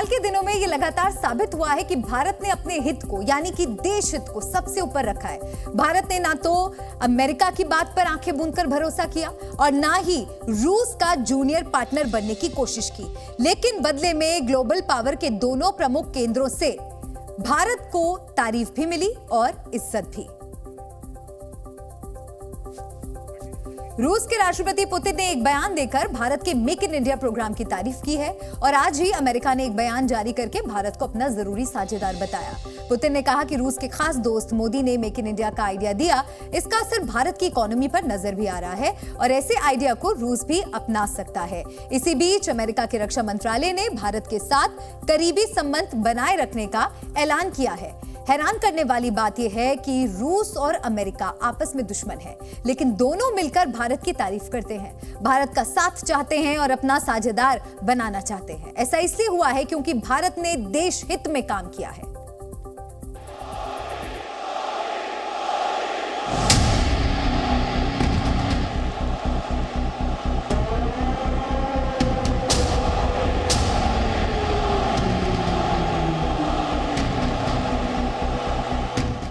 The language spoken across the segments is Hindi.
के दिनों में ये लगातार साबित हुआ है कि भारत ने अपने हित को यानी कि देश हित को सबसे ऊपर रखा है। भारत ने ना तो अमेरिका की बात पर आंखें मूंद कर भरोसा किया और ना ही रूस का जूनियर पार्टनर बनने की कोशिश की, लेकिन बदले में ग्लोबल पावर के दोनों प्रमुख केंद्रों से भारत को तारीफ भी मिली और इज्जत भी। रूस के राष्ट्रपति पुतिन ने एक बयान देकर भारत के मेक इन इंडिया प्रोग्राम की तारीफ की है और आज ही अमेरिका ने एक बयान जारी करके भारत को अपना जरूरी साझेदार बताया। पुतिन ने कहा कि रूस के खास दोस्त मोदी ने मेक इन इंडिया का आइडिया दिया, इसका असर भारत की इकोनॉमी पर नजर भी आ रहा है और ऐसे आइडिया को रूस भी अपना सकता है। इसी बीच अमेरिका के रक्षा मंत्रालय ने भारत के साथ करीबी संबंध बनाए रखने का ऐलान किया है। हैरान करने वाली बात यह है कि रूस और अमेरिका आपस में दुश्मन हैं, लेकिन दोनों मिलकर भारत की तारीफ करते हैं, भारत का साथ चाहते हैं और अपना साझेदार बनाना चाहते हैं। ऐसा इसलिए हुआ है क्योंकि भारत ने देश हित में काम किया है।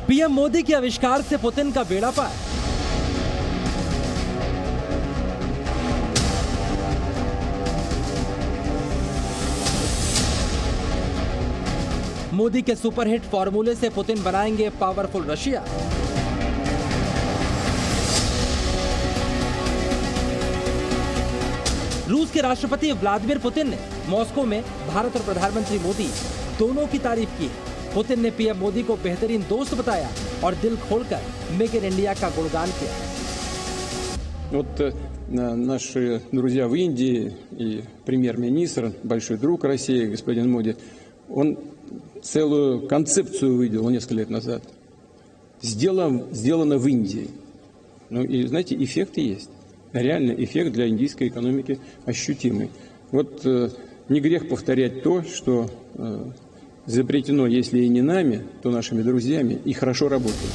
पीएम मोदी के आविष्कार से पुतिन का बेड़ा पार। मोदी के सुपरहिट फॉर्मूले से पुतिन बनाएंगे पावरफुल रशिया। रूस के राष्ट्रपति व्लादिमीर पुतिन ने मॉस्को में भारत और प्रधानमंत्री मोदी दोनों की तारीफ की। पुतिन ने पीएम मोदी को बेहतरीन दोस्त बताया और दिल खोलकर मेक इन इंडिया का गुणगान किया। Вот наши друзья в Индии и премьер-министр, большой друг России, господин Моди, он целую концепцию выделил несколько лет назад. Сделано в Индии. Ну и, знаете, эффекты есть. Реально эффект для индийской экономики ощутимый. Вот не грех повторять то, что запретено, если и не нами, то нашими друзьями, и хорошо работает।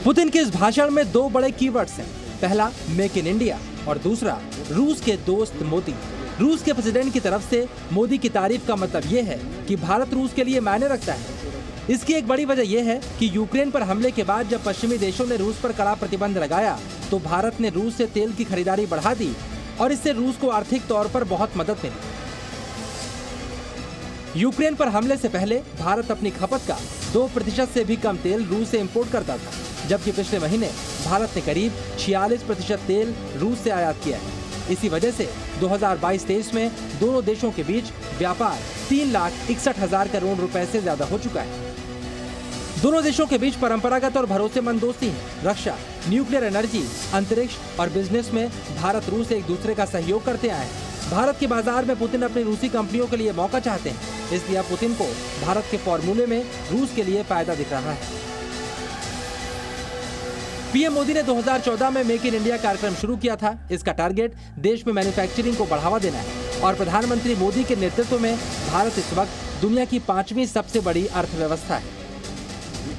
पुतिन के इस भाषण में दो बड़े कीवर्ड्स हैं, पहला मेक इन इंडिया और दूसरा रूस के दोस्त मोदी। रूस के प्रेसिडेंट की तरफ से मोदी की तारीफ का मतलब यह है कि भारत रूस के लिए मायने रखता है। इसकी एक बड़ी वजह यह है कि यूक्रेन पर हमले के बाद जब पश्चिमी देशों ने रूस पर कड़ा प्रतिबंध लगाया तो भारत ने रूस से तेल की खरीदारी बढ़ा दी और इससे रूस को आर्थिक तौर पर बहुत मदद मिली। यूक्रेन पर हमले से पहले भारत अपनी खपत का 2% से भी कम तेल रूस से इंपोर्ट करता था, जबकि पिछले महीने भारत ने करीब 46% तेल रूस से आयात किया है। इसी वजह से 2022-23 में दोनों देशों के बीच व्यापार 3,61,000 करोड़ रुपए से ज्यादा हो चुका है। दोनों देशों के बीच परंपरागत और भरोसेमंद दोस्ती है। रक्षा, न्यूक्लियर एनर्जी, अंतरिक्ष और बिजनेस में भारत रूस एक दूसरे का सहयोग करते आए हैं। भारत के बाजार में पुतिन अपनी रूसी कंपनियों के लिए मौका चाहते हैं, इसलिए अब पुतिन को भारत के फॉर्मूले में रूस के लिए फायदा दिख रहा है। पीएम मोदी ने 2014 में मेक इन इंडिया कार्यक्रम शुरू किया था। इसका टारगेट देश में मैन्युफैक्चरिंग को बढ़ावा देना है और प्रधानमंत्री मोदी के नेतृत्व में भारत इस वक्त दुनिया की 5वीं सबसे बड़ी अर्थव्यवस्था है।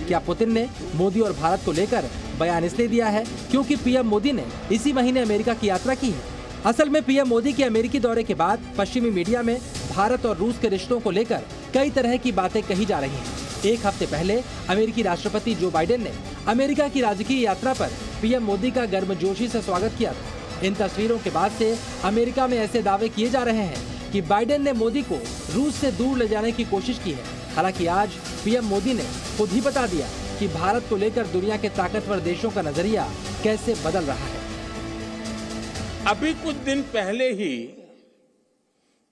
क्या पुतिन ने मोदी और भारत को लेकर बयान इसलिए दिया है क्योंकि पीएम मोदी ने इसी महीने अमेरिका की यात्रा की है? असल में पीएम मोदी के अमेरिकी दौरे के बाद पश्चिमी मीडिया में भारत और रूस के रिश्तों को लेकर कई तरह की बातें कही जा रही हैं। एक हफ्ते पहले अमेरिकी राष्ट्रपति जो बाइडेन ने अमेरिका की राजकीय यात्रा पर पीएम मोदी का गर्मजोशी से स्वागत किया था। इन तस्वीरों के बाद से अमेरिका में ऐसे दावे किए जा रहे हैं कि बाइडेन ने मोदी को रूस से दूर ले जाने की कोशिश की है। हालांकि आज पीएम मोदी ने खुद ही बता दिया कि भारत को लेकर दुनिया के ताकतवर देशों का नजरिया कैसे बदल रहा है। अभी कुछ दिन पहले ही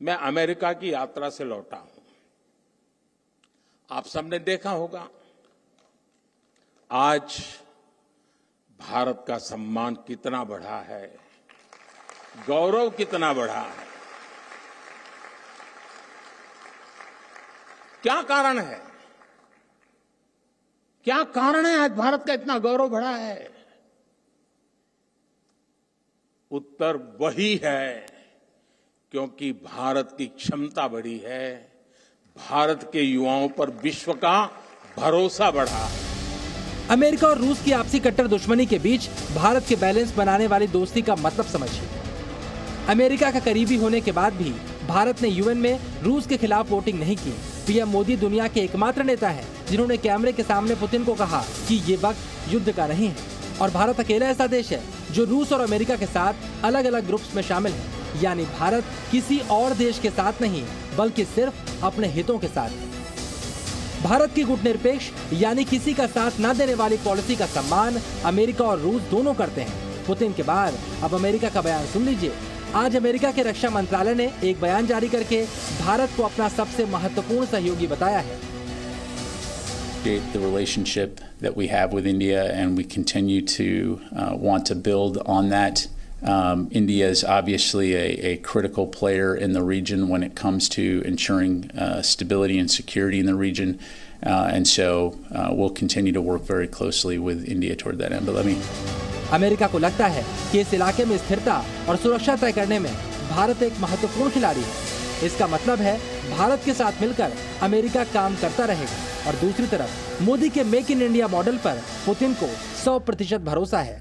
मैं अमेरिका की यात्रा से लौटा हूं। आप सबने देखा होगा आज भारत का सम्मान कितना बढ़ा है, गौरव कितना बढ़ा है। क्या कारण है? क्या कारण है आज भारत का इतना गौरव बढ़ा है? उत्तर वही है क्योंकि भारत की क्षमता बढ़ी है, भारत के युवाओं पर विश्व का भरोसा बढ़ा। अमेरिका और रूस की आपसी कट्टर दुश्मनी के बीच भारत के बैलेंस बनाने वाली दोस्ती का मतलब समझिए। अमेरिका का करीबी होने के बाद भी भारत ने यूएन में रूस के खिलाफ वोटिंग नहीं की। पीएम मोदी दुनिया के एकमात्र नेता है जिन्होंने कैमरे के सामने पुतिन को कहा कि ये वक्त युद्ध का नहीं है। और भारत अकेला ऐसा देश है जो रूस और अमेरिका के साथ अलग अलग ग्रुप्स में शामिल है। यानी भारत किसी और देश के साथ नहीं बल्कि सिर्फ अपने हितों के साथ है। भारत की गुटनिरपेक्ष यानी किसी का साथ न देने वाली पॉलिसी का सम्मान अमेरिका और रूस दोनों करते हैं। पुतिन के बाद अब अमेरिका का बयान सुन लीजिए। आज अमेरिका के रक्षा मंत्रालय ने एक बयान जारी करके भारत को अपना सबसे महत्वपूर्ण सहयोगी बताया है। The relationship that we have with India, and we continue to want to build on that. India is obviously a critical player in the region when it comes to ensuring stability and security in the region, and so we'll continue to work very closely with India toward that end. But let me. America को लगता है कि इस इलाके में स्थिरता और सुरक्षा तय करने में भारत एक महत्वपूर्ण खिलाड़ी है। इसका मतलब है भारत के साथ मिलकर अमेरिका काम करता रहेगा। और दूसरी तरफ मोदी के मेक इन इंडिया मॉडल पर पुतिन को 100% भरोसा है।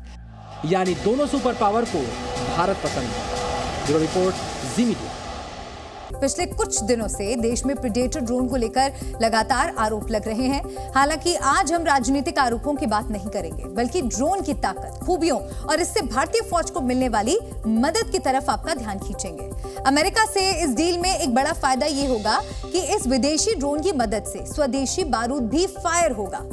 यानी दोनों सुपर पावर को भारत पसंद है। ब्यूरो रिपोर्ट, जी मीडिया। पिछले कुछ दिनों से देश में प्रीडेटर ड्रोन को लेकर लगातार आरोप लग रहे हैं। हालांकि आज हम राजनीतिक आरोपों की बात नहीं करेंगे, बल्कि ड्रोन की ताकत, खूबियों और इससे भारतीय फौज को मिलने वाली मदद की तरफ आपका ध्यान खींचेंगे। अमेरिका से इस डील में एक बड़ा फायदा ये होगा कि इस विदेशी ड्रोन की मदद से स्वदेशी बारूद भी फायर होगा।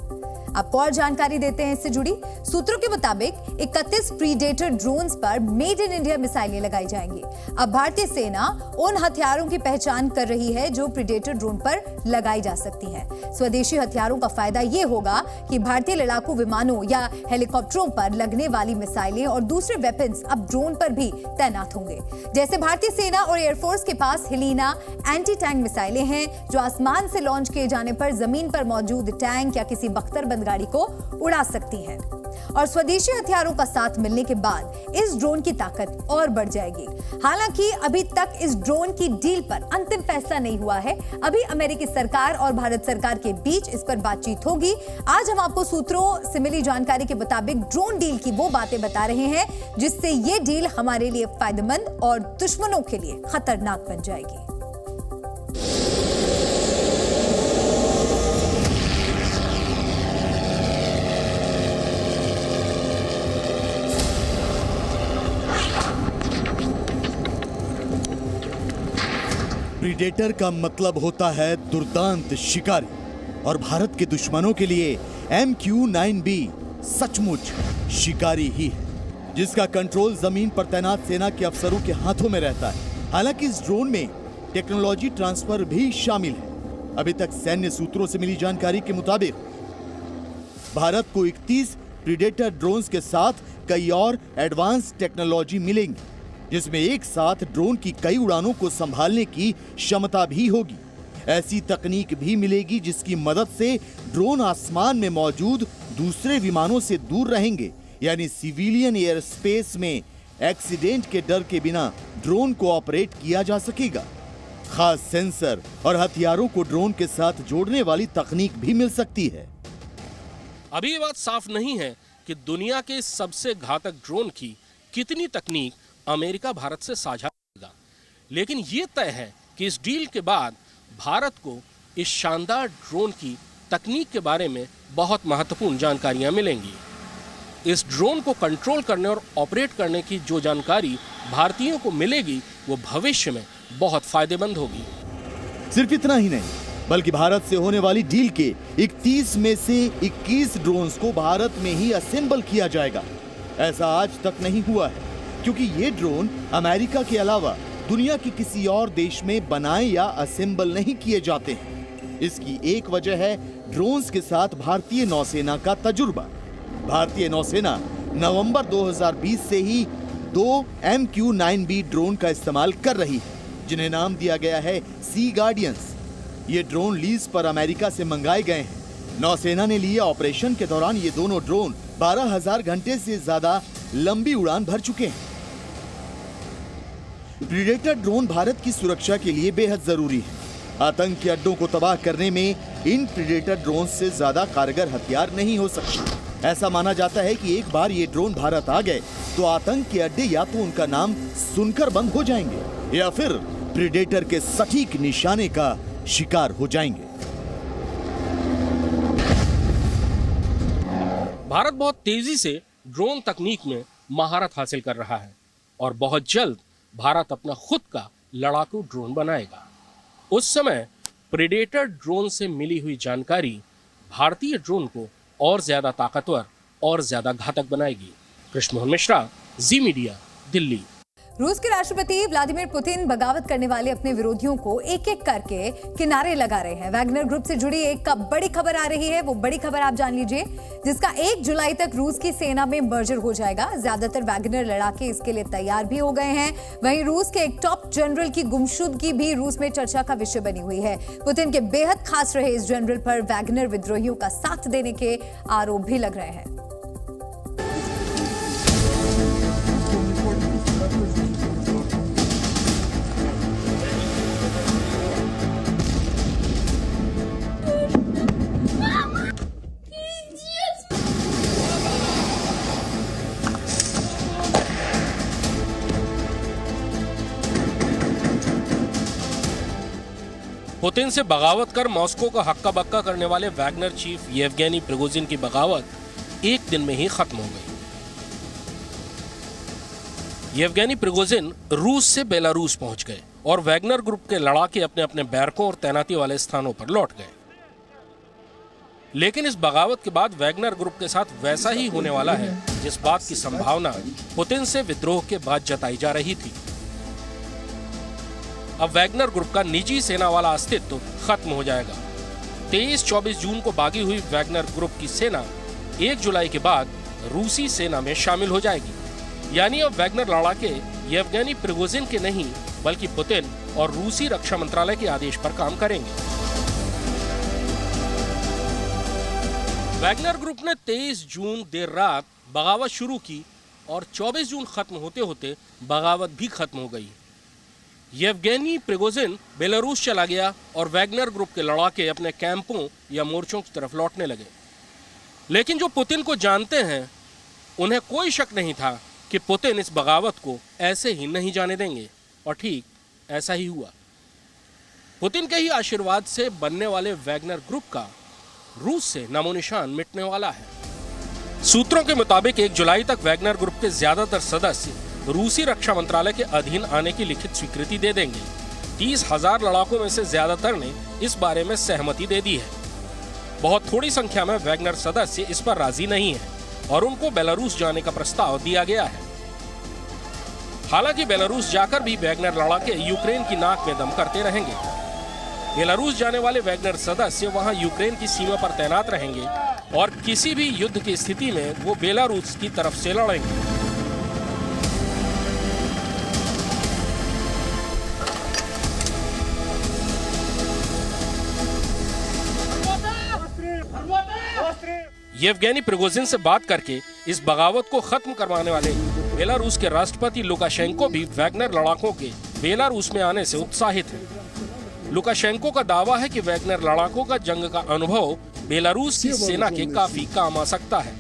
आपको और जानकारी देते हैं इससे जुड़ी। सूत्रों के मुताबिक 31 प्रीडेटर ड्रोन्स पर मेड इन इंडिया मिसाइलें लगाई जाएंगी। अब भारतीय सेना उन हथियारों की पहचान कर रही है जो प्रीडेटर ड्रोन पर लगाई जा सकती हैं। स्वदेशी हथियारों का फायदा यह होगा कि भारतीय लड़ाकू विमानों या हेलीकॉप्टरों पर लगने वाली मिसाइलें और दूसरे वेपन्स अब ड्रोन पर भी तैनात होंगे। जैसे भारतीय सेना और एयरफोर्स के पास हेलिना एंटी टैंक मिसाइलें हैं जो आसमान से लॉन्च किए जाने पर जमीन पर मौजूद टैंक या किसी बख्तरबंद गाड़ी को उड़ा सकती हैं। और स्वदेशी हथियारों का साथ मिलने के बाद इस ड्रोन की ताकत और बढ़ जाएगी। हालांकि अभी तक इस ड्रोन की डील पर अंतिम फैसला नहीं हुआ है। अभी अमेरिकी सरकार और भारत सरकार के बीच इस पर बातचीत होगी। आज हम आपको सूत्रों से मिली जानकारी के मुताबिक ड्रोन डील की वो बातें बता रहे हैं जिससे ये डील हमारे लिए फायदेमंद और दुश्मनों के लिए खतरनाक बन जाएगी। प्रीडेटर का मतलब होता है दुर्दांत शिकारी और भारत के दुश्मनों के लिए MQ-9B सचमुच शिकारी ही है जिसका कंट्रोल जमीन पर तैनात सेना के अफसरों के हाथों में रहता है। हालांकि इस ड्रोन में टेक्नोलॉजी ट्रांसफर भी शामिल है। अभी तक सैन्य सूत्रों से मिली जानकारी के मुताबिक भारत को 31 प्रीडेटर ड्रोन्स के साथ कई और एडवांस टेक्नोलॉजी मिलेंगी जिसमें एक साथ ड्रोन की कई उड़ानों को संभालने की क्षमता भी होगी। ऐसी तकनीक भी मिलेगी जिसकी मदद से ड्रोन आसमान में मौजूद दूसरे विमानों से दूर रहेंगे, यानी सिविलियन एयर स्पेस में एक्सीडेंट के डर के बिना ड्रोन को ऑपरेट किया जा सकेगा। खास सेंसर और हथियारों को ड्रोन के साथ जोड़ने वाली तकनीक भी मिल सकती है। अभी ये बात साफ नहीं है कि दुनिया के सबसे घातक ड्रोन की कितनी तकनीक अमेरिका भारत से साझा करेगा, लेकिन ये तय है कि इस डील के बाद भारत को इस शानदार ड्रोन की तकनीक के बारे में बहुत महत्वपूर्ण जानकारियां मिलेंगी। इस ड्रोन को कंट्रोल करने और ऑपरेट करने की जो जानकारी भारतीयों को मिलेगी वो भविष्य में बहुत फायदेमंद होगी। सिर्फ इतना ही नहीं, बल्कि भारत से होने वाली डील के 31 में से 21 ड्रोन्स को भारत में ही असेंबल किया जाएगा। ऐसा आज तक नहीं हुआ है क्योंकि ये ड्रोन अमेरिका के अलावा दुनिया के किसी और देश में बनाए या असेंबल नहीं किए जाते हैं। इसकी एक वजह है ड्रोन्स के साथ भारतीय नौसेना का तजुर्बा। भारतीय नौसेना नवंबर 2020 से ही 2 MQ-9B ड्रोन का इस्तेमाल कर रही है जिन्हें नाम दिया गया है सी गार्डियंस। ये ड्रोन लीज पर अमेरिका से मंगाए गए हैं। नौसेना ने लिए ऑपरेशन के दौरान ये दोनों ड्रोन 12,000 घंटे से ज्यादा लंबी उड़ान भर चुके हैं। प्रीडेटर ड्रोन भारत की सुरक्षा के लिए बेहद जरूरी है। आतंकी अड्डों को तबाह करने में इन प्रीडेटर ड्रोन से ज्यादा कारगर हथियार नहीं हो सकते। ऐसा माना जाता है कि एक बार ये ड्रोन भारत आ गए तो आतंक के अड्डे या तो उनका नाम सुनकर बंद हो जाएंगे या फिर प्रेडेटर के सटीक निशाने का शिकार हो जाएंगे। भारत बहुत तेजी से ड्रोन तकनीक में महारत हासिल कर रहा है और बहुत जल्द भारत अपना खुद का लड़ाकू ड्रोन बनाएगा। उस समय प्रेडेटर ड्रोन से मिली हुई जानकारी भारतीय ड्रोन को और ज्यादा ताकतवर और ज्यादा घातक बनाएगी। कृष्ण मोहन मिश्रा, जी मीडिया, दिल्ली। रूस के राष्ट्रपति व्लादिमीर पुतिन बगावत करने वाले अपने विरोधियों को एक एक करके किनारे लगा रहे हैं। वैगनर ग्रुप से जुड़ी एक बड़ी खबर आ रही है, वो बड़ी खबर आप जान लीजिए, जिसका 1 जुलाई तक रूस की सेना में मर्जर हो जाएगा। ज्यादातर वैगनर लड़ाके इसके लिए तैयार भी हो गए हैं। वहीं रूस के एक टॉप जनरल की गुमशुदगी भी रूस में चर्चा का विषय बनी हुई है। पुतिन के बेहद खास रहे इस जनरल पर वैगनर विद्रोहियों का साथ देने के आरोप भी लग रहे हैं। पुतिन से बगावत कर मॉस्को को हक्का बक्का करने वाले वैगनर चीफ येवगेनी प्रिगोजिन की बगावत एक दिन में ही खत्म हो गई। येवगेनी प्रिगोजिन रूस से बेलारूस पहुंच गए और वैगनर ग्रुप के लड़ाके अपने अपने बैरकों और तैनाती वाले स्थानों पर लौट गए। लेकिन इस बगावत के बाद वैगनर ग्रुप के साथ वैसा ही होने वाला है जिस बात की संभावना पुतिन से विद्रोह के बाद जताई जा रही थी। अब वैगनर ग्रुप का निजी सेना वाला अस्तित्व खत्म हो जाएगा। 23-24 जून को बागी हुई वैगनर ग्रुप की सेना 1 जुलाई के बाद रूसी सेना में शामिल हो जाएगी। यानी अब वैगनर लड़ाके येवगेनी प्रिगोजिन के नहीं बल्कि पुतिन और रूसी रक्षा मंत्रालय के आदेश पर काम करेंगे। वैगनर ग्रुप ने 23 जून देर रात बगावत शुरू की और 24 जून खत्म होते होते बगावत भी खत्म हो गई। येवगेनी प्रिगोजिन बेलारूस चला गया और वैगनर ग्रुप के लड़ाके अपने कैंपों या मोर्चों की तरफ लौटने लगे। लेकिन जो पुतिन को जानते हैं उन्हें कोई शक नहीं था कि पुतिन इस बगावत को ऐसे ही नहीं जाने देंगे और ठीक ऐसा ही हुआ। पुतिन के ही आशीर्वाद से बनने वाले वैगनर ग्रुप का रूस से नामो निशान मिटने वाला है। सूत्रों के मुताबिक 1 जुलाई तक वैगनर ग्रुप के ज्यादातर सदस्य रूसी रक्षा मंत्रालय के अधीन आने की लिखित स्वीकृति दे देंगे। 30,000 लड़ाकों में से ज्यादातर ने इस बारे में सहमति दे दी है। बहुत थोड़ी संख्या में वैगनर सदस्य इस पर राजी नहीं है और उनको बेलारूस जाने का प्रस्ताव दिया गया है। हालांकि बेलारूस जाकर भी वैगनर लड़ाके यूक्रेन की नाक में दम करते रहेंगे। बेलारूस जाने वाले वैगनर सदस्य वहां यूक्रेन की सीमा पर तैनात रहेंगे और किसी भी युद्ध की स्थिति में वो बेलारूस की तरफ से लड़ेंगे। येवगेनी प्रिगोजिन से बात करके इस बगावत को खत्म करवाने वाले बेलारूस के राष्ट्रपति लुकाशेंको भी वैगनर लड़ाकों के बेलारूस में आने से उत्साहित हैं। लुकाशेंको का दावा है कि वैगनर लड़ाकों का जंग का अनुभव बेलारूस की सेना के काफी काम आ सकता है।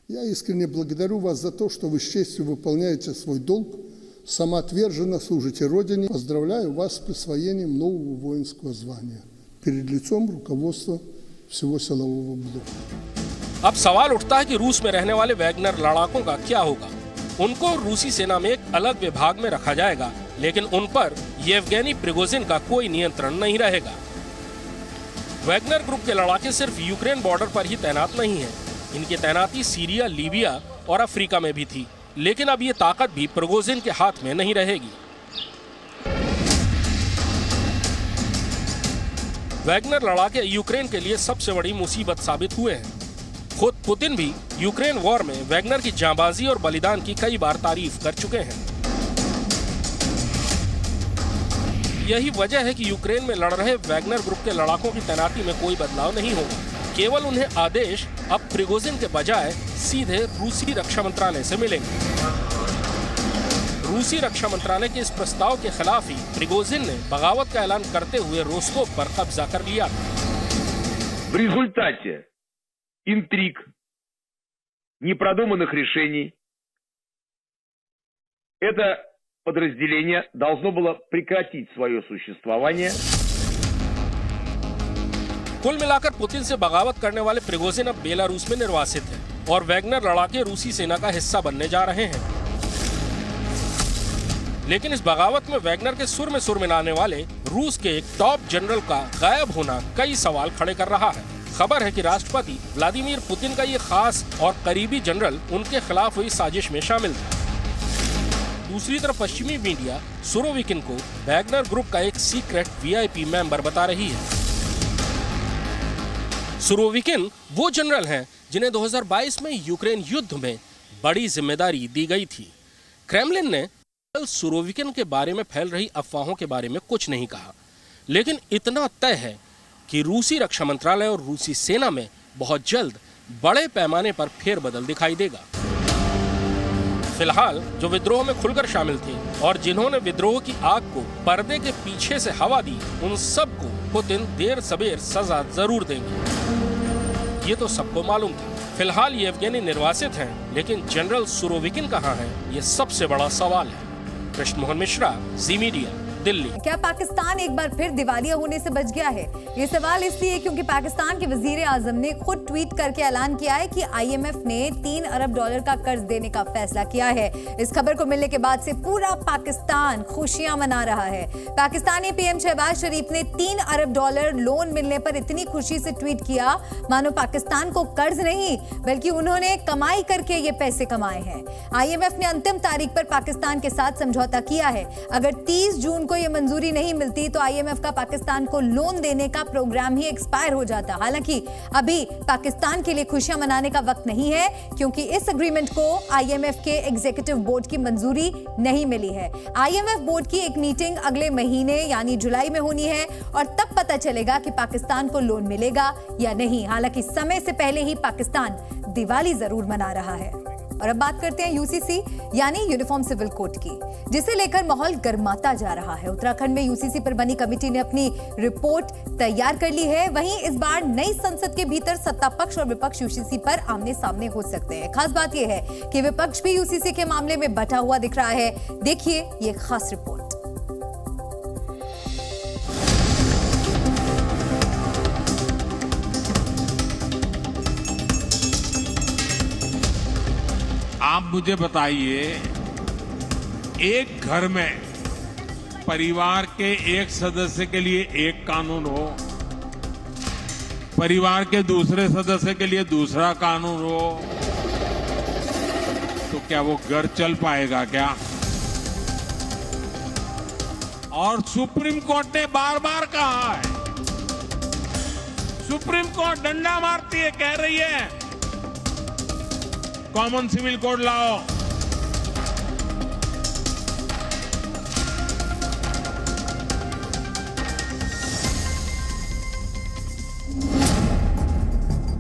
Я искренне благодарю вас за то, что вы с честью выполняете свой долг, самоотверженно служите Родине. Поздравляю вас с присвоением нового воинского звания перед лицом руководства всего силового блока। अब सवाल उठता है कि रूस में रहने वाले वैगनर लड़ाकों का क्या होगा। उनको रूसी सेना में एक अलग विभाग में रखा जाएगा, लेकिन उन पर येवगेनी प्रिगोजिन का कोई नियंत्रण नहीं रहेगा। वैगनर ग्रुप के लड़ाके सिर्फ यूक्रेन बॉर्डर पर ही तैनात नहीं है। इनकी तैनाती सीरिया, लीबिया और अफ्रीका में भी थी, लेकिन अब ये ताकत भी प्रिगोजिन के हाथ में नहीं रहेगी। वैगनर लड़ाके यूक्रेन के लिए सबसे बड़ी मुसीबत साबित हुए हैं। खुद पुतिन भी यूक्रेन वॉर में वैगनर की जांबाजी और बलिदान की कई बार तारीफ कर चुके हैं। यही वजह है कि यूक्रेन में लड़ रहे वैगनर ग्रुप के लड़ाकों की तैनाती में कोई बदलाव नहीं होगा। केवल उन्हें आदेश अब प्रिगोजिन के बजाय सीधे रूसी रक्षा मंत्रालय से मिलेंगे। रूसी रक्षा मंत्रालय के इस प्रस्ताव के खिलाफ ही प्रिगोजिन ने बगावत का ऐलान करते हुए रोस्टोव पर कब्जा कर लिया था। В результате интриг, непродуманных решений Это подразделение должно было прекратить свое существование. कुल मिलाकर पुतिन से बगावत करने वाले प्रिगोजिन अब बेलारूस में निर्वासित हैं और वैगनर लड़ाके रूसी सेना का हिस्सा बनने जा रहे हैं। लेकिन इस बगावत में वैगनर के सुर में मिलाने वाले रूस के एक टॉप जनरल का गायब होना कई सवाल खड़े कर रहा है। खबर है कि राष्ट्रपति व्लादिमीर पुतिन का ये खास और करीबी जनरल उनके खिलाफ हुई साजिश में शामिल था। दूसरी तरफ पश्चिमी मीडिया सुरोविकिन को वैगनर ग्रुप का एक सीक्रेट वीआईपी मेंबर बता रही है। सुरोविकिन वो जनरल हैं जिन्हें 2022 में यूक्रेन युद्ध में बड़ी जिम्मेदारी दी गई थी। क्रेमलिन ने सुरोविकिन के बारे में फैल रही अफवाहों के बारे में कुछ नहीं कहा, लेकिन इतना तय है कि रूसी रक्षा मंत्रालय और रूसी सेना में बहुत जल्द बड़े पैमाने पर फेरबदल दिखाई देगा। फिलहाल जो विद्रोह में खुलकर शामिल थे और जिन्होंने विद्रोह की आग को पर्दे के पीछे से हवा दी, उन सबको पुतिन देर सबेर सजा जरूर देंगे। ये तो सबको मालूम था। फिलहाल ये येवगेनी निर्वासित हैं, लेकिन जनरल सुरोविकिन कहाँ हैं, ये सबसे बड़ा सवाल है। कृष्ण मोहन मिश्रा, जी मीडिया, दिल्ली। क्या पाकिस्तान एक बार फिर दिवालिया होने से बच गया है? ये सवाल इसलिए क्योंकि पाकिस्तान के वजीर आजम ने खुद ट्वीट करके ऐलान किया है कि आईएमएफ ने $3 अरब का कर्ज देने का फैसला किया है। इस खबर को मिलने के बाद से पूरा पाकिस्तान खुशियां मना रहा है। पाकिस्तानी पीएम शहबाज शरीफ ने $3 अरब लोन मिलने पर इतनी खुशी से ट्वीट किया मानो पाकिस्तान को कर्ज नहीं बल्कि उन्होंने कमाई करके ये पैसे कमाए हैं। आईएमएफ ने अंतिम तारीख पर पाकिस्तान के साथ समझौता किया है। अगर 30 जून को ये मंजूरी नहीं मिलती तो आईएमएफ का पाकिस्तान को लोन देने का प्रोग्राम ही एक्सपायर हो जाता। हालांकि अभी पाकिस्तान के लिए खुशियां मनाने का वक्त नहीं है क्योंकि इस एग्रीमेंट को आईएमएफ के एग्जीक्यूटिव बोर्ड की मंजूरी नहीं मिली है। आईएमएफ बोर्ड की एक मीटिंग अगले महीने यानी जुलाई में होनी है और तब पता चलेगा कि पाकिस्तान को लोन मिलेगा या नहीं। हालांकि समय से पहले ही पाकिस्तान दिवाली जरूर मना रहा है। और अब बात करते हैं यूसीसी यानी यूनिफॉर्म सिविल कोड की, जिसे लेकर माहौल गर्माता जा रहा है। उत्तराखंड में यूसीसी पर बनी कमेटी ने अपनी रिपोर्ट तैयार कर ली है। वहीं इस बार नई संसद के भीतर सत्ता पक्ष और विपक्ष यूसीसी पर आमने सामने हो सकते हैं। खास बात यह है कि विपक्ष भी यूसीसी के मामले में बटा हुआ दिख रहा है। देखिए ये खास रिपोर्ट। आप मुझे बताइए, एक घर में परिवार के एक सदस्य के लिए एक कानून हो, परिवार के दूसरे सदस्य के लिए दूसरा कानून हो, तो क्या वो घर चल पाएगा क्या? और सुप्रीम कोर्ट ने बार बार कहा है, सुप्रीम कोर्ट डंडा मारती है, कह रही है कॉमन सिविल कोड लाओ।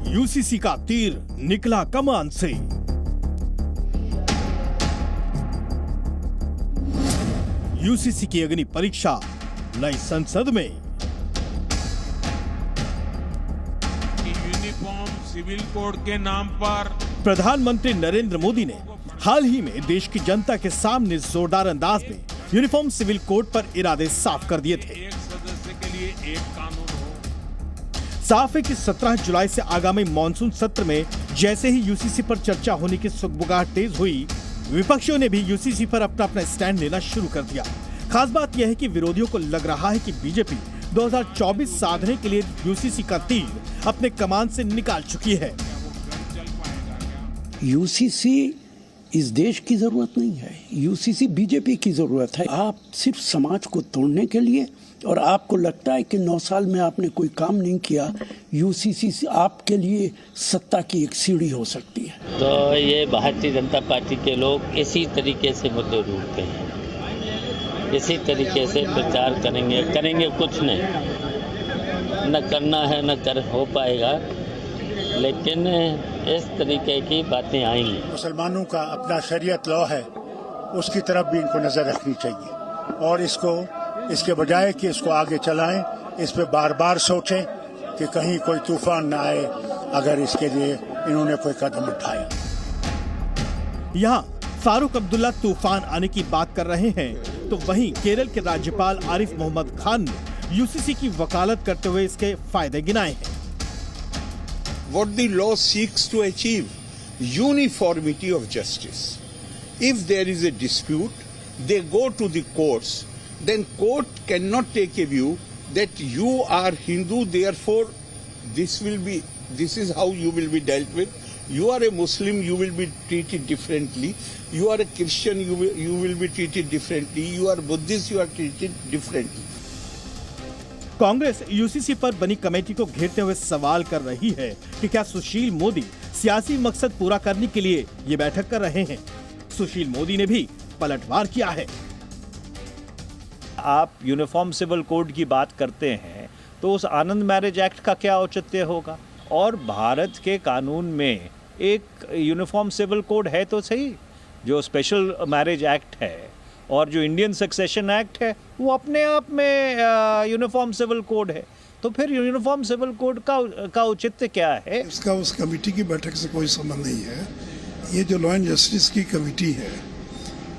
यूसीसी का तीर निकला कमान से। यूसीसी की अग्नि परीक्षा नई संसद में। यूनिफॉर्म सिविल कोड के नाम पर प्रधानमंत्री नरेंद्र मोदी ने हाल ही में देश की जनता के सामने जोरदार अंदाज में यूनिफॉर्म सिविल कोड पर इरादे साफ कर दिए थे। एक सदस्य के लिए एक कानून हो। साफ है कि 17 जुलाई से आगामी मॉनसून सत्र में जैसे ही यूसीसी पर चर्चा होने की सुगबुगाहट तेज हुई, विपक्षियों ने भी यूसीसी पर अपना स्टैंड लेना शुरू कर दिया। खास बात यह है कि विरोधियों को लग रहा है कि बीजेपी 2024 साधने के लिए यूसीसी का तीर अपने कमान से निकाल चुकी है। यूसीसी इस देश की जरूरत नहीं है, यूसीसी बीजेपी की जरूरत है। आप सिर्फ समाज को तोड़ने के लिए, और आपको लगता है कि 9 साल में आपने कोई काम नहीं किया, यूसीसी आपके लिए सत्ता की एक सीढ़ी हो सकती है। तो ये भारतीय जनता पार्टी के लोग इसी तरीके से मुद्दे ढूंढते हैं, इसी तरीके से प्रचार करेंगे कुछ नहीं, न करना है न कर हो पाएगा, लेकिन इस तरीके की बातें आएंगी। मुसलमानों का अपना शरीयत लॉ है, उसकी तरफ भी इनको नजर रखनी चाहिए और इसके बजाय कि इसको आगे चलाएं, इस पे बार बार सोचें कि कहीं कोई तूफान ना आए अगर इसके लिए इन्होंने कोई कदम उठाया। यहाँ फारूक अब्दुल्ला तूफान आने की बात कर रहे हैं, तो वहीं केरल के राज्यपाल आरिफ मोहम्मद खान ने यूसीसी की वकालत करते हुए इसके फायदे गिनाए हैं। What the law seeks to achieve, uniformity of justice. If there is a dispute, they go to the courts. Then court cannot take a view that you are Hindu, therefore this is how you will be dealt with. You are a Muslim, you will be treated differently. You are a Christian, you will be treated differently. You are Buddhist, you are treated differently. Congress UCC पर बनी कमेटी को घेरते हुए सवाल कर रही है कि क्या सुशील मोदी सियासी मकसद पूरा करने के लिए ये बैठक कर रहे हैं। सुशील मोदी ने भी पलटवार किया है। आप यूनिफॉर्म सिविल कोड की बात करते हैं तो उस आनंद मैरिज एक्ट का क्या औचित्य होगा? और भारत के कानून में एक यूनिफॉर्म सिविल कोड है तो सही, जो स्पेशल मैरिज एक्ट है और जो इंडियन सक्सेशन एक्ट है वो अपने आप में यूनिफॉर्म सिविल कोड है। तो फिर यूनिफॉर्म सिविल कोड का औचित्य क्या है? इसका उस कमेटी की बैठक से कोई संबंध नहीं है। ये जो लॉ एंड जस्टिस की कमेटी है,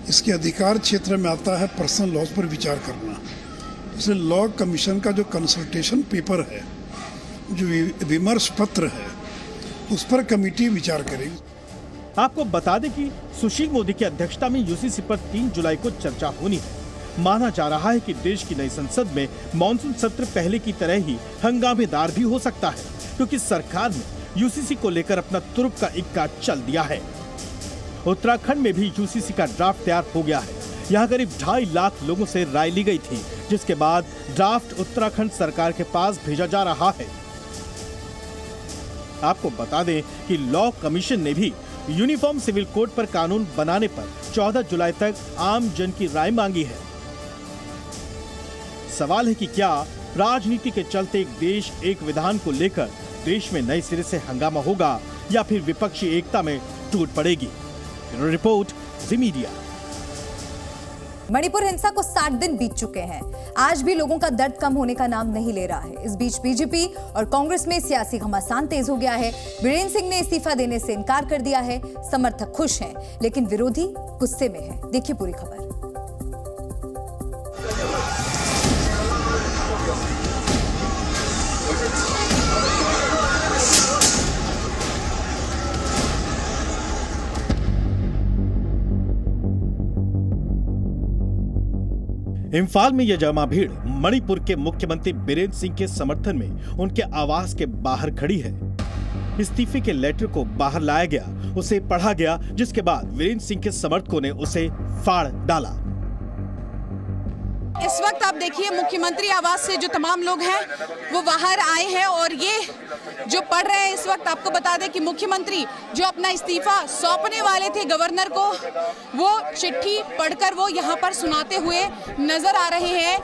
इसके अधिकार क्षेत्र में आता है पर्सनल लॉज पर विचार करना। इसलिए लॉ कमीशन का जो कंसल्टेशन पेपर है, जो विमर्श पत्र है, उस पर कमेटी विचार करेगी। आपको बता दें कि सुशील मोदी की अध्यक्षता में यूसीसी पर 3 जुलाई को चर्चा होनी है। माना जा रहा है कि देश की नई संसद में मॉनसून सत्र पहले की तरह ही हंगामेदार भी हो सकता है, क्योंकि सरकार ने यूसीसी को लेकर अपना तुरुप का इक्का चल दिया है। उत्तराखंड में भी यूसीसी का ड्राफ्ट तैयार हो गया है। यहाँ करीब 2.5 लाख लोगों से राय ली गई थी, जिसके बाद ड्राफ्ट उत्तराखंड सरकार के पास भेजा जा रहा है। आपको बता दें कि लॉ कमीशन ने भी यूनिफॉर्म सिविल कोड पर कानून बनाने पर 14 जुलाई तक आम जन की राय मांगी है। सवाल है कि क्या राजनीति के चलते एक देश एक विधान को लेकर देश में नए सिरे से हंगामा होगा या फिर विपक्षी एकता में टूट पड़ेगी? रिपोर्ट जी मीडिया। मणिपुर हिंसा को 60 दिन बीत चुके हैं। आज भी लोगों का दर्द कम होने का नाम नहीं ले रहा है। इस बीच बीजेपी और कांग्रेस में सियासी घमासान तेज हो गया है। बीरेन्द्र सिंह ने इस्तीफा देने से इनकार कर दिया है। समर्थक खुश हैं, लेकिन विरोधी गुस्से में है। देखिए पूरी खबर। इम्फाल में यह जमा भीड़ मणिपुर के मुख्यमंत्री बीरेन्द्र सिंह के समर्थन में उनके आवास के बाहर खड़ी है। इस्तीफे के लेटर को बाहर लाया गया, उसे पढ़ा गया, जिसके बाद बीरेन्द्र सिंह के समर्थकों ने उसे फाड़ डाला। इस वक्त आप देखिए मुख्यमंत्री आवास से जो तमाम लोग हैं वो बाहर आए हैं और ये जो पढ़ रहे हैं। इस वक्त आपको बता दें कि मुख्यमंत्री जो अपना इस्तीफा सौंपने वाले थे गवर्नर को, वो चिट्ठी पढ़कर वो यहाँ पर सुनाते हुए नजर आ रहे हैं।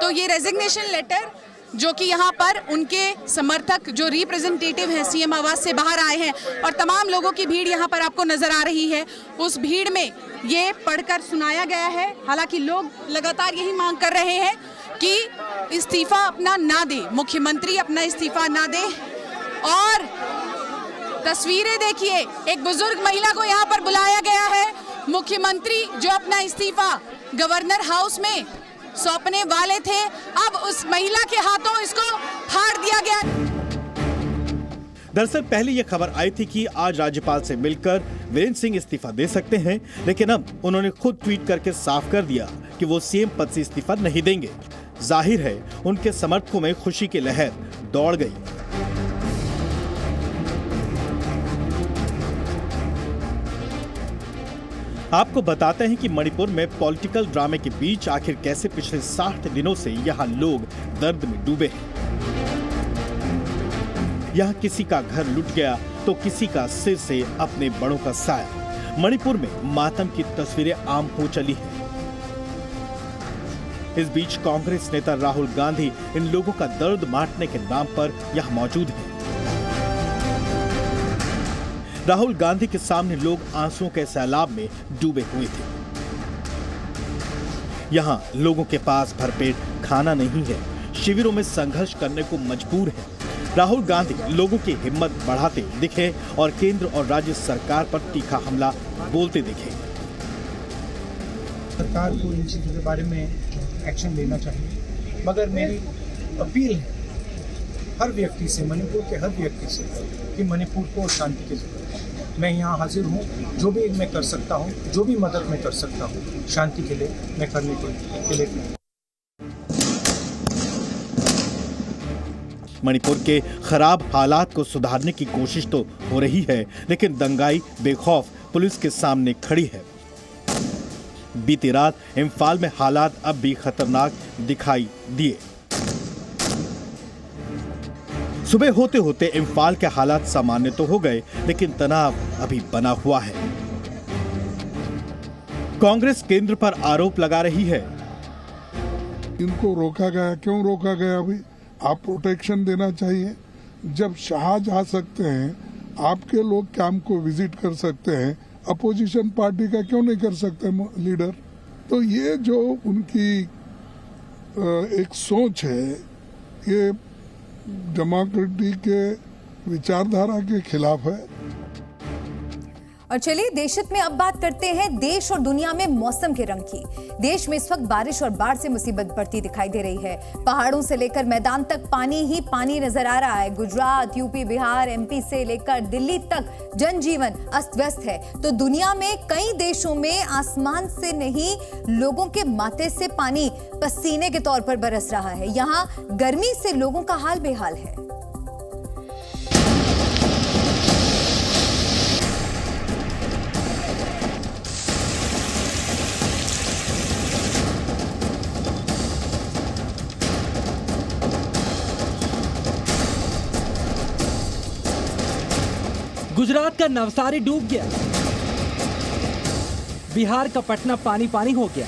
तो ये रेजिग्नेशन लेटर जो कि यहाँ पर उनके समर्थक जो रिप्रेजेंटेटिव हैं सीएम आवास से बाहर आए हैं और तमाम लोगों की भीड़ यहाँ पर आपको नजर आ रही है। उस भीड़ में ये पढ़कर सुनाया गया है। हालांकि लोग लगातार यही मांग कर रहे हैं कि इस्तीफा अपना ना दे, मुख्यमंत्री अपना इस्तीफा ना दे। और तस्वीरें देखिए, एक बुजुर्ग महिला को यहाँ पर बुलाया गया है। मुख्यमंत्री जो अपना इस्तीफा गवर्नर हाउस में सौंपने वाले थे, अब उस महिला के हाथों इसको फाड़ दिया गया। दरअसल पहले यह खबर आई थी कि आज राज्यपाल से मिलकर बीरेन्द्र सिंह इस्तीफा दे सकते हैं, लेकिन अब उन्होंने खुद ट्वीट करके साफ कर दिया कि वो सीएम पद से इस्तीफा नहीं देंगे। जाहिर है उनके समर्थकों में खुशी की लहर दौड़ गई। आपको बताते हैं कि मणिपुर में पॉलिटिकल ड्रामे के बीच आखिर कैसे पिछले 60 दिनों से यहाँ लोग दर्द में डूबे हैं। यहाँ किसी का घर लुट गया तो किसी का सिर से अपने बड़ों का साया। मणिपुर में मातम की तस्वीरें आम हो चली हैं। इस बीच कांग्रेस नेता राहुल गांधी इन लोगों का दर्द बांटने के नाम पर यहाँ मौजूद हैं। राहुल गांधी के सामने लोग आंसुओं के सैलाब में डूबे हुए थे। यहाँ लोगों के पास भरपेट खाना नहीं है, शिविरों में संघर्ष करने को मजबूर है। राहुल गांधी लोगों की हिम्मत बढ़ाते दिखे और केंद्र और राज्य सरकार पर तीखा हमला बोलते दिखे। सरकार को इन चीज़ों के बारे में एक्शन लेना चाहिए। मगर मेरी अपील है हर व्यक्ति से, मणिपुर के हर व्यक्ति से, कि मणिपुर को शांति की जरूरत है। मैं यहाँ हाजिर हूँ, जो भी मैं कर सकता हूँ, जो भी मदद मैं कर सकता हूँ शांति के लिए मैं करने के लिए। मणिपुर के खराब हालात को सुधारने की कोशिश तो हो रही है, लेकिन दंगाई बेखौफ पुलिस के सामने खड़ी है। बीती रात इम्फाल में हालात अब भी खतरनाक दिखाई दिए। सुबह होते होते इम्फाल के हालात सामान्य तो हो गए, लेकिन तनाव अभी बना हुआ है। कांग्रेस केंद्र पर आरोप लगा रही है। इनको रोका गया, क्यों रोका गया? अभी आप प्रोटेक्शन देना चाहिए। जब शाह जा सकते हैं, आपके लोग कैंप को विजिट कर सकते हैं, अपोजिशन पार्टी का क्यों नहीं कर सकते लीडर? तो ये जो उनकी एक सोच है, ये डेमोक्रेसी के विचारधारा के खिलाफ है। और चलिए देशहित में अब बात करते हैं देश और दुनिया में मौसम के रंग की। देश में इस वक्त बारिश और बाढ़ से मुसीबत बढ़ती दिखाई दे रही है। पहाड़ों से लेकर मैदान तक पानी ही पानी नजर आ रहा है। गुजरात, यूपी, बिहार, एमपी से लेकर दिल्ली तक जनजीवन अस्त व्यस्त है। तो दुनिया में कई देशों में आसमान से नहीं, लोगों के माथे से पानी पसीने के तौर पर बरस रहा है। यहाँ गर्मी से लोगों का हाल बेहाल है। गुजरात का नवसारी डूब गया। बिहार का पटना पानी पानी हो गया।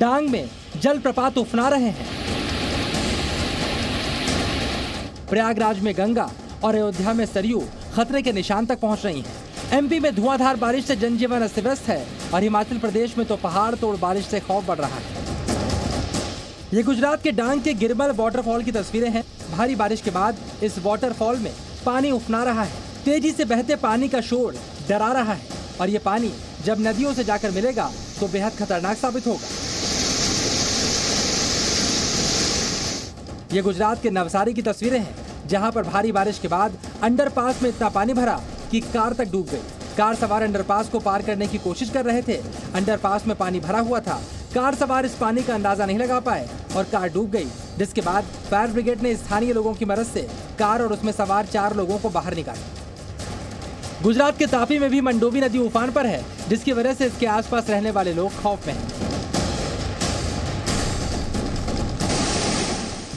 डांग में जलप्रपात उफना रहे हैं। प्रयागराज में गंगा और अयोध्या में सरयू खतरे के निशान तक पहुंच रही हैं। एमपी में धुआंधार बारिश से जनजीवन अस्त व्यस्त है और हिमाचल प्रदेश में तो पहाड़ तोड़ बारिश से खौफ बढ़ रहा है। ये गुजरात के डांग के गिरमल वाटरफॉल की तस्वीरें हैं। भारी बारिश के बाद इस वाटरफॉल में पानी उफना रहा है। तेजी से बहते पानी का शोर डरा रहा है और ये पानी जब नदियों से जाकर मिलेगा तो बेहद खतरनाक साबित होगा। ये गुजरात के नवसारी की तस्वीरें हैं, जहां पर भारी बारिश के बाद अंडरपास में इतना पानी भरा कि कार तक डूब गई। कार सवार अंडरपास को पार करने की कोशिश कर रहे थे। अंडरपास में पानी भरा हुआ था। कार सवार इस पानी का अंदाजा नहीं लगा पाए और कार डूब गई, जिसके बाद फायर ब्रिगेड ने स्थानीय लोगों की मदद से कार और उसमें सवार 4 लोगों को बाहर निकाला। गुजरात के तापी में भी मंडोवी नदी उफान पर है, जिसकी वजह से इसके आसपास रहने वाले लोग खौफ में हैं।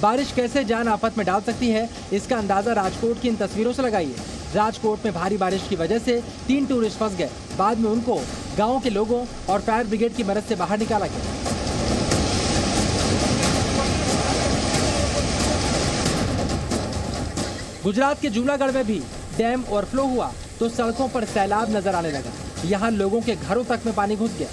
बारिश कैसे जान आफत में डाल सकती है, इसका अंदाजा राजकोट की इन तस्वीरों से लगाइए। राजकोट में भारी बारिश की वजह से 3 टूरिस्ट फंस गए। बाद में उनको गांव के लोगों और फायर ब्रिगेड की मदद से बाहर निकाला गया। गुजरात के जूनागढ़ में भी डैम ओवरफ्लो हुआ तो सड़कों पर सैलाब नजर आने लगा। यहाँ लोगों के घरों तक में पानी घुस गया।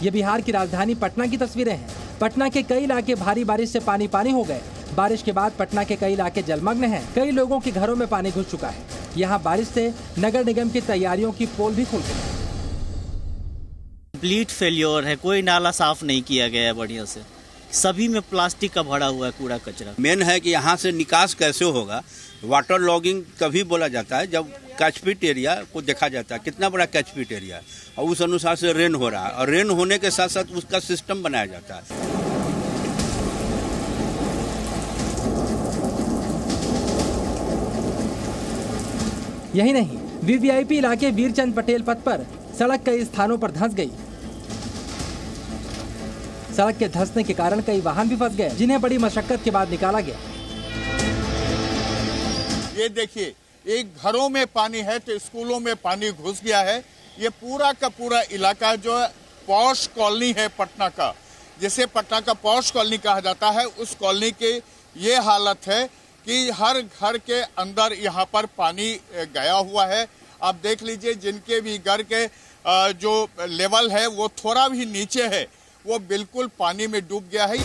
ये बिहार की राजधानी पटना की तस्वीरें हैं। पटना के कई इलाके भारी बारिश से पानी पानी हो गए। बारिश के बाद पटना के कई इलाके जलमग्न हैं। कई लोगों के घरों में पानी घुस चुका है। यहाँ बारिश से नगर निगम की तैयारियों की पोल भी खुल गई। कंप्लीट फेल्योर है, कोई नाला साफ नहीं किया गया है बढ़िया से। सभी में प्लास्टिक का भरा हुआ है कूड़ा कचरा। मेन है कि यहाँ से निकास कैसे होगा। वाटर लॉगिंग तभी बोला जाता है जब कैचपिट एरिया को देखा जाता है, कितना बड़ा कैचपिट एरिया है, और उस अनुसार से रेन हो रहा है, और रेन होने के साथ साथ उसका सिस्टम बनाया जाता है। यही नहीं, वीवीआईपी इलाके वीरचंद पटेल पथ पर सड़क कई स्थानों पर धंस गई। सड़क के धंसने के कारण कई वाहन भी फंस गए, जिन्हें बड़ी मशक्कत के बाद निकाला गया। ये देखिए, एक घरों में पानी है तो स्कूलों में पानी घुस गया है। ये पूरा का पूरा इलाका जो है पॉश कॉलोनी है पटना का, जिसे पटना का पॉश कॉलोनी कहा जाता है, उस कॉलोनी की ये हालत है कि हर घर के अंदर यहाँ पर पानी गया हुआ है। आप देख लीजिए, जिनके भी घर के जो लेवल है वो थोड़ा भी नीचे है, वो बिल्कुल पानी में डूब गया है।